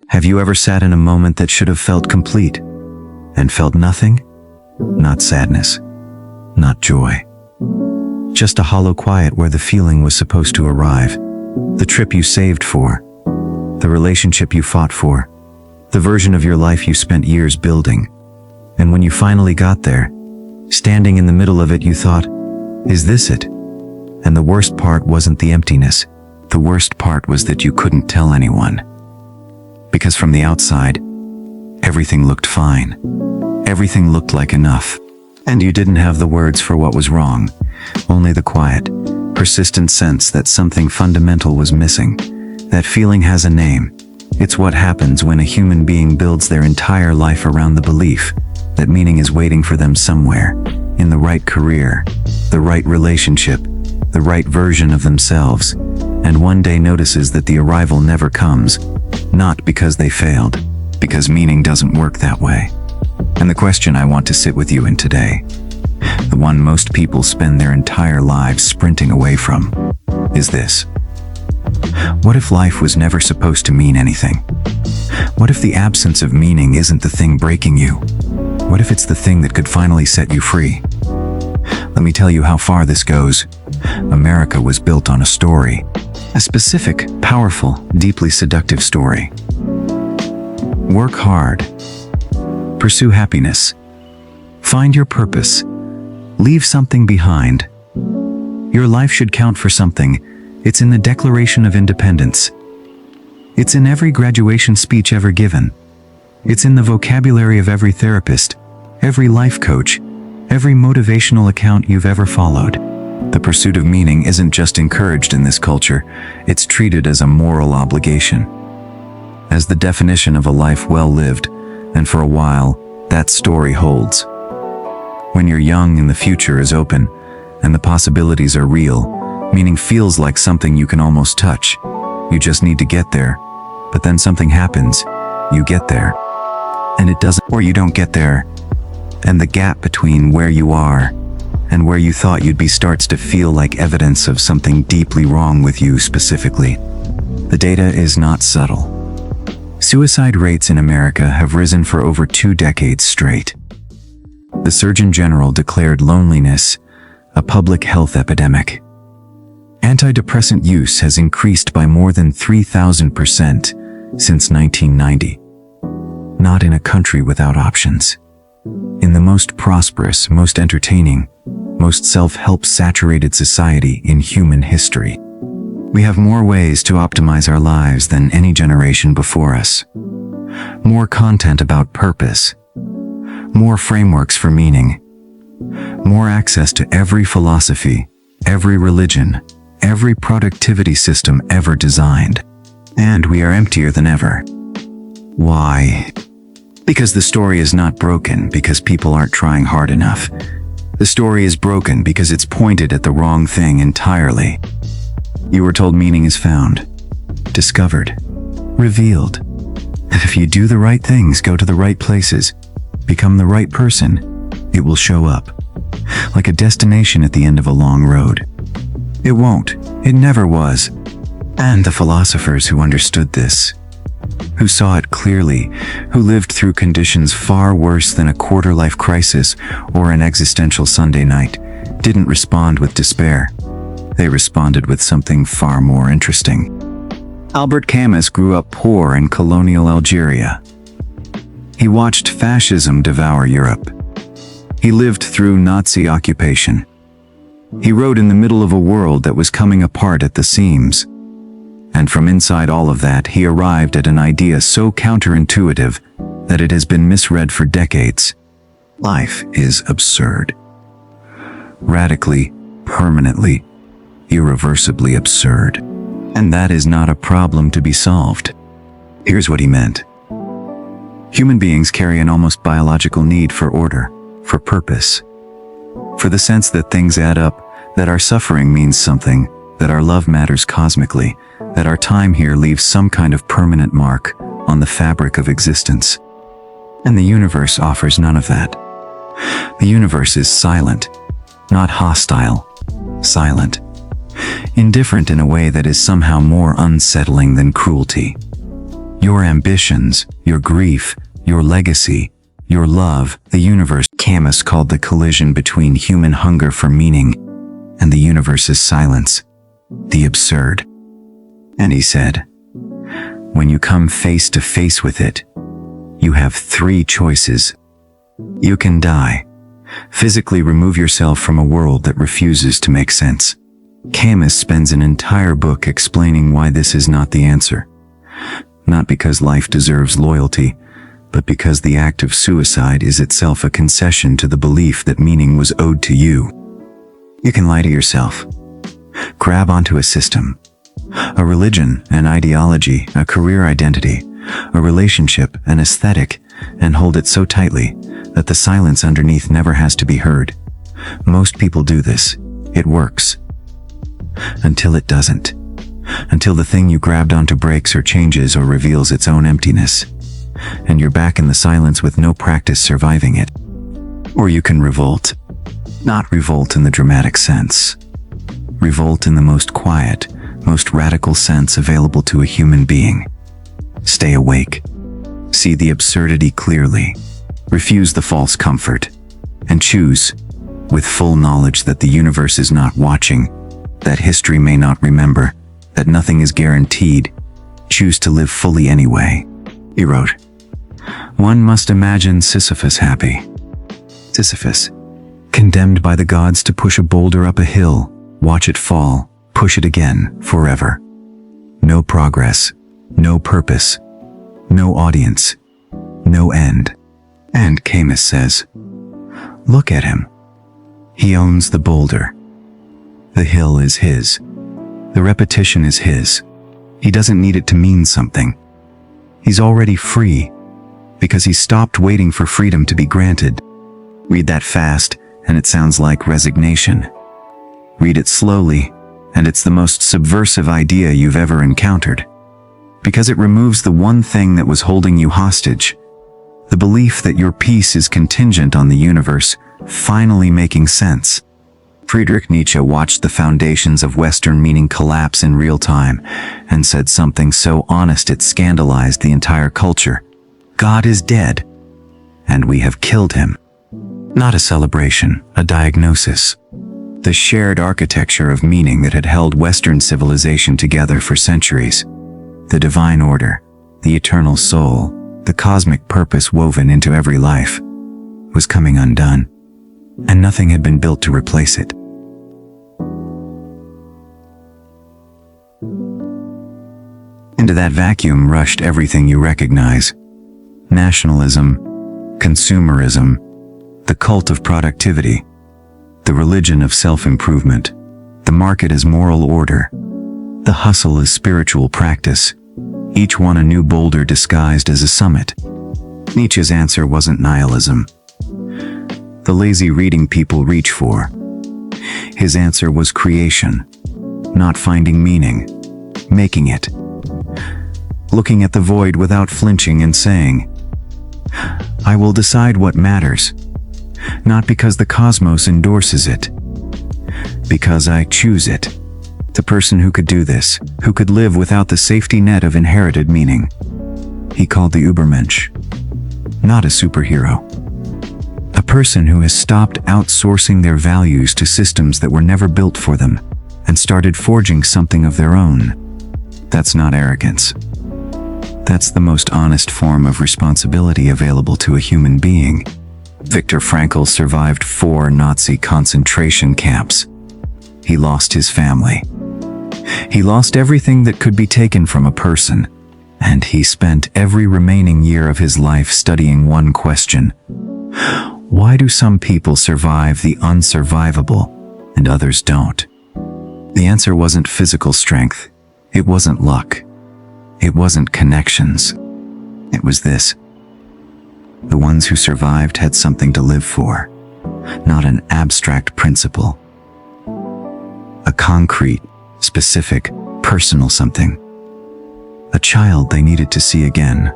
Have you ever sat in a moment that should have felt complete and felt nothing? Not sadness, not joy. Just a hollow quiet where the feeling was supposed to arrive. The trip you saved for, the relationship you fought for, the version of your life you spent years building. And when you finally got there, standing in the middle of it, you thought, is this it? And the worst part wasn't the emptiness. The worst part was that you couldn't tell anyone. Because from the outside, everything looked fine. Everything looked like enough. And you didn't have the words for what was wrong, only the quiet, persistent sense that something fundamental was missing. That feeling has a name. It's what happens when a human being builds their entire life around the belief that meaning is waiting for them somewhere, in the right career, the right relationship, the right version of themselves, and one day notices that the arrival never comes, not because they failed, because meaning doesn't work that way. And the question I want to sit with you in today, the one most people spend their entire lives sprinting away from, is this. What if life was never supposed to mean anything? What if the absence of meaning isn't the thing breaking you? What if it's the thing that could finally set you free? Let me tell you how far this goes. America was built on a story, a specific, powerful, deeply seductive story. Work hard. Pursue happiness. Find your purpose. Leave something behind. Your life should count for something. It's in the Declaration of Independence. It's in every graduation speech ever given. It's in the vocabulary of every therapist, every life coach, every motivational account you've ever followed. The pursuit of meaning isn't just encouraged in this culture, it's treated as a moral obligation, as the definition of a life well lived, and for a while, that story holds. When you're young and the future is open, and the possibilities are real, meaning feels like something you can almost touch. You just need to get there, but then something happens, you get there, and it doesn't, or you don't get there, and the gap between where you are and where you thought you'd be starts to feel like evidence of something deeply wrong with you specifically. The data is not subtle. Suicide rates in America have risen for over 2 decades straight. The Surgeon General declared loneliness a public health epidemic. Antidepressant use has increased by more than 3,000% since 1990. Not in a country without options. In the most prosperous, most entertaining, most self-help saturated society in human history. We have more ways to optimize our lives than any generation before us. More content about purpose. More frameworks for meaning. More access to every philosophy, every religion, every productivity system ever designed. And we are emptier than ever. Why? Because the story is not broken because people aren't trying hard enough. The story is broken because it's pointed at the wrong thing entirely. You were told meaning is found, discovered, revealed. And if you do the right things, go to the right places, become the right person, it will show up. Like a destination at the end of a long road. It won't. It never was. And the philosophers who understood this, who saw it clearly, who lived through conditions far worse than a quarter-life crisis or an existential Sunday night, didn't respond with despair. They responded with something far more interesting. Albert Camus grew up poor in colonial Algeria. He watched fascism devour Europe. He lived through Nazi occupation. He wrote in the middle of a world that was coming apart at the seams. And from inside all of that, he arrived at an idea so counterintuitive that it has been misread for decades. Life is absurd. Radically, permanently, irreversibly absurd. And that is not a problem to be solved. Here's what he meant. Human beings carry an almost biological need for order, for purpose, for the sense that things add up, that our suffering means something, that our love matters cosmically, that our time here leaves some kind of permanent mark on the fabric of existence. And the universe offers none of that. The universe is silent, not hostile, silent. Indifferent in a way that is somehow more unsettling than cruelty. Your ambitions, your grief, your legacy, your love, the universe. Camus called the collision between human hunger for meaning and the universe's silence the absurd. And he said, when you come face to face with it, you have three choices. You can die, physically remove yourself from a world that refuses to make sense. Camus spends an entire book explaining why this is not the answer. Not because life deserves loyalty, but because the act of suicide is itself a concession to the belief that meaning was owed to you. You can lie to yourself. Grab onto a system, a religion, an ideology, a career identity, a relationship, an aesthetic, and hold it so tightly that the silence underneath never has to be heard. Most people do this. It works. Until it doesn't. Until the thing you grabbed onto breaks or changes or reveals its own emptiness. And you're back in the silence with no practice surviving it. Or you can revolt. Not revolt in the dramatic sense. Revolt in the most quiet, most radical sense available to a human being. Stay awake. See the absurdity clearly. Refuse the false comfort. And choose, with full knowledge that the universe is not watching, that history may not remember, that nothing is guaranteed, choose to live fully anyway. He wrote, one must imagine Sisyphus happy. Sisyphus, condemned by the gods to push a boulder up a hill, watch it fall, push it again, forever. No progress, no purpose, no audience, no end. And Camus says, look at him. He owns the boulder. The hill is his. The repetition is his. He doesn't need it to mean something. He's already free, because he stopped waiting for freedom to be granted. Read that fast, and it sounds like resignation. Read it slowly, and it's the most subversive idea you've ever encountered. Because it removes the one thing that was holding you hostage, the belief that your peace is contingent on the universe finally making sense. Friedrich Nietzsche watched the foundations of Western meaning collapse in real time and said something so honest it scandalized the entire culture. God is dead, and we have killed him. Not a celebration, a diagnosis. The shared architecture of meaning that had held Western civilization together for centuries. The divine order, the eternal soul, the cosmic purpose woven into every life, was coming undone, and nothing had been built to replace it. Into that vacuum rushed everything you recognize. Nationalism, consumerism, the cult of productivity, the religion of self-improvement, the market as moral order, the hustle as spiritual practice, each one a new boulder disguised as a summit. Nietzsche's answer wasn't nihilism, the lazy reading people reach for. His answer was creation, not finding meaning, making it. Looking at the void without flinching and saying, I will decide what matters, not because the cosmos endorses it, because I choose it. The person who could do this, who could live without the safety net of inherited meaning. He called the Übermensch, not a superhero. A person who has stopped outsourcing their values to systems that were never built for them and started forging something of their own. That's not arrogance. That's the most honest form of responsibility available to a human being. Viktor Frankl survived 4 Nazi concentration camps. He lost his family. He lost everything that could be taken from a person, and he spent every remaining year of his life studying one question. Why do some people survive the unsurvivable and others don't? The answer wasn't physical strength. It wasn't luck. It wasn't connections. It was this. The ones who survived had something to live for, not an abstract principle. A concrete, specific, personal something. A child they needed to see again.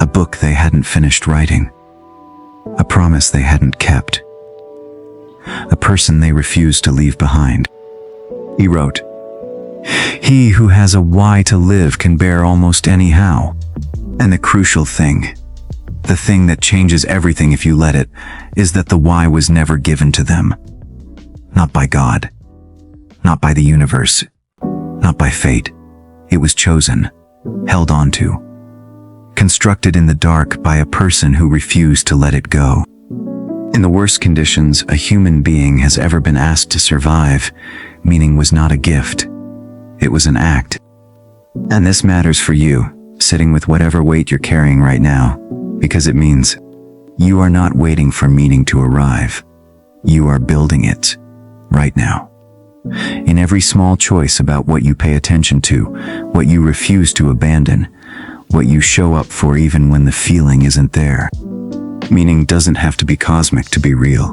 A book they hadn't finished writing. A promise they hadn't kept. A person they refused to leave behind. He wrote, He who has a why to live can bear almost any how. And the crucial thing, the thing that changes everything if you let it, is that the why was never given to them. Not by God, not by the universe, not by fate. It was chosen, held onto, constructed in the dark by a person who refused to let it go. In the worst conditions a human being has ever been asked to survive, meaning was not a gift. It was an act. And this matters for you, sitting with whatever weight you're carrying right now, because it means you are not waiting for meaning to arrive. You are building it, right now. In every small choice about what you pay attention to, what you refuse to abandon, what you show up for even when the feeling isn't there. Meaning doesn't have to be cosmic to be real.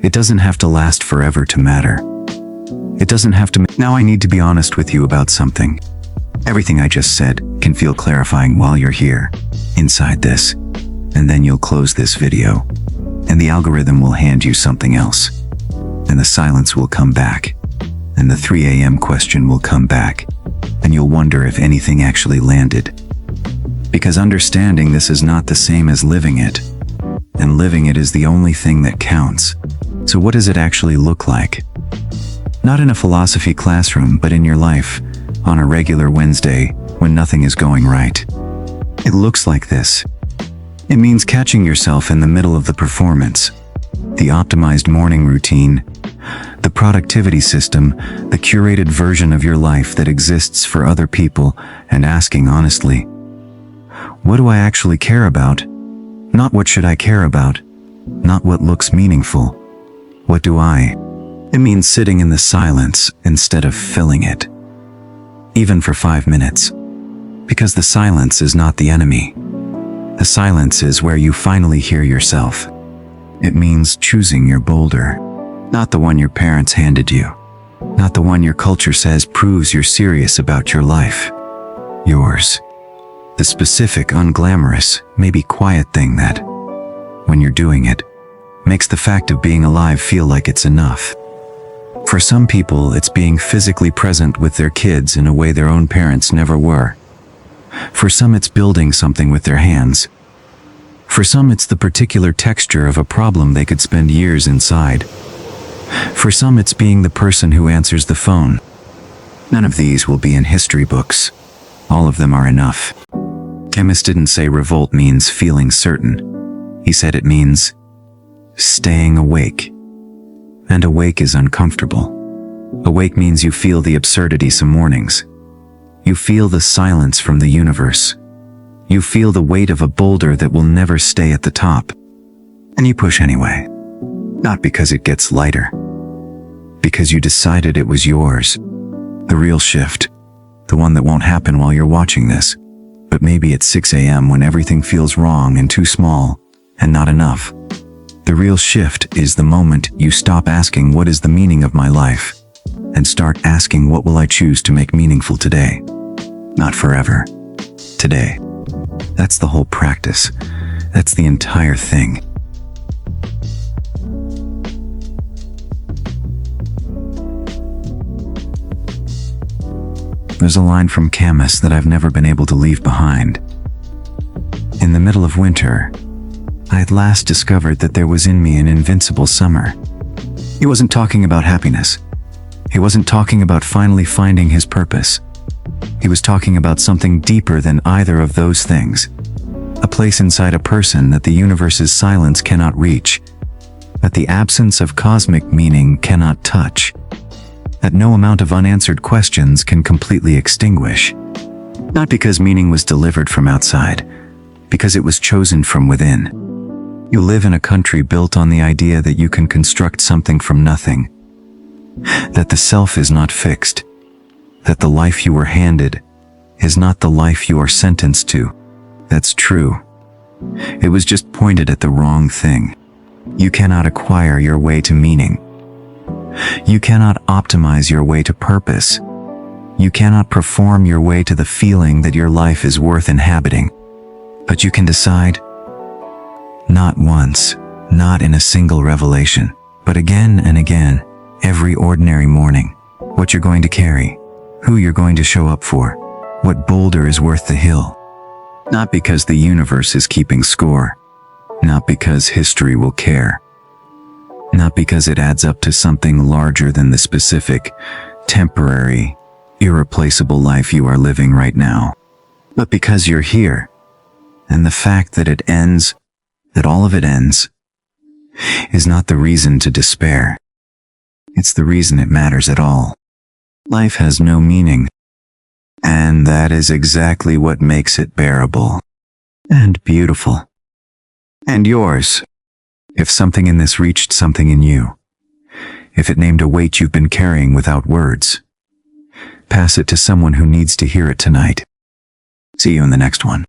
It doesn't have to last forever to matter. It doesn't have to. Now I need to be honest with you about something. Everything I just said can feel clarifying while you're here, inside this, and then you'll close this video, and the algorithm will hand you something else, and the silence will come back, and the 3 a.m. question will come back, and you'll wonder if anything actually landed. Because understanding this is not the same as living it, and living it is the only thing that counts. So what does it actually look like? Not in a philosophy classroom, but in your life, on a regular Wednesday, when nothing is going right. It looks like this. It means catching yourself in the middle of the performance, the optimized morning routine, the productivity system, the curated version of your life that exists for other people, and asking honestly, what do I actually care about? Not what should I care about? Not what looks meaningful. What do I? It means sitting in the silence instead of filling it. Even for 5 minutes. Because the silence is not the enemy. The silence is where you finally hear yourself. It means choosing your boulder. Not the one your parents handed you. Not the one your culture says proves you're serious about your life. Yours. The specific, unglamorous, maybe quiet thing that, when you're doing it, makes the fact of being alive feel like it's enough. For some people, it's being physically present with their kids in a way their own parents never were. For some, it's building something with their hands. For some, it's the particular texture of a problem they could spend years inside. For some, it's being the person who answers the phone. None of these will be in history books. All of them are enough. Camus didn't say revolt means feeling certain. He said it means staying awake. And awake is uncomfortable. Awake means you feel the absurdity some mornings. You feel the silence from the universe. You feel the weight of a boulder that will never stay at the top. And you push anyway. Not because it gets lighter. Because you decided it was yours. The real shift. The one that won't happen while you're watching this. But maybe at 6 a.m. when everything feels wrong and too small, and not enough. The real shift is the moment you stop asking what is the meaning of my life, and start asking what will I choose to make meaningful today. Not forever. Today. That's the whole practice. That's the entire thing. There's a line from Camus that I've never been able to leave behind. In the middle of winter, I at last discovered that there was in me an invincible summer. He wasn't talking about happiness. He wasn't talking about finally finding his purpose. He was talking about something deeper than either of those things. A place inside a person that the universe's silence cannot reach, that the absence of cosmic meaning cannot touch, that no amount of unanswered questions can completely extinguish. Not because meaning was delivered from outside, because it was chosen from within. You live in a country built on the idea that you can construct something from nothing, that the self is not fixed, that the life you were handed is not the life you are sentenced to. That's true. It was just pointed at the wrong thing. You cannot acquire your way to meaning. You cannot optimize your way to purpose. You cannot perform your way to the feeling that your life is worth inhabiting. But you can decide, not once, not in a single revelation, but again and again, every ordinary morning, what you're going to carry, who you're going to show up for, what boulder is worth the hill. Not because the universe is keeping score, not because history will care, not because it adds up to something larger than the specific, temporary, irreplaceable life you are living right now, but because you're here, and the fact that it ends, that all of it ends, is not the reason to despair. It's the reason it matters at all. Life has no meaning, and that is exactly what makes it bearable and beautiful. And yours, if something in this reached something in you, if it named a weight you've been carrying without words, pass it to someone who needs to hear it tonight. See you in the next one.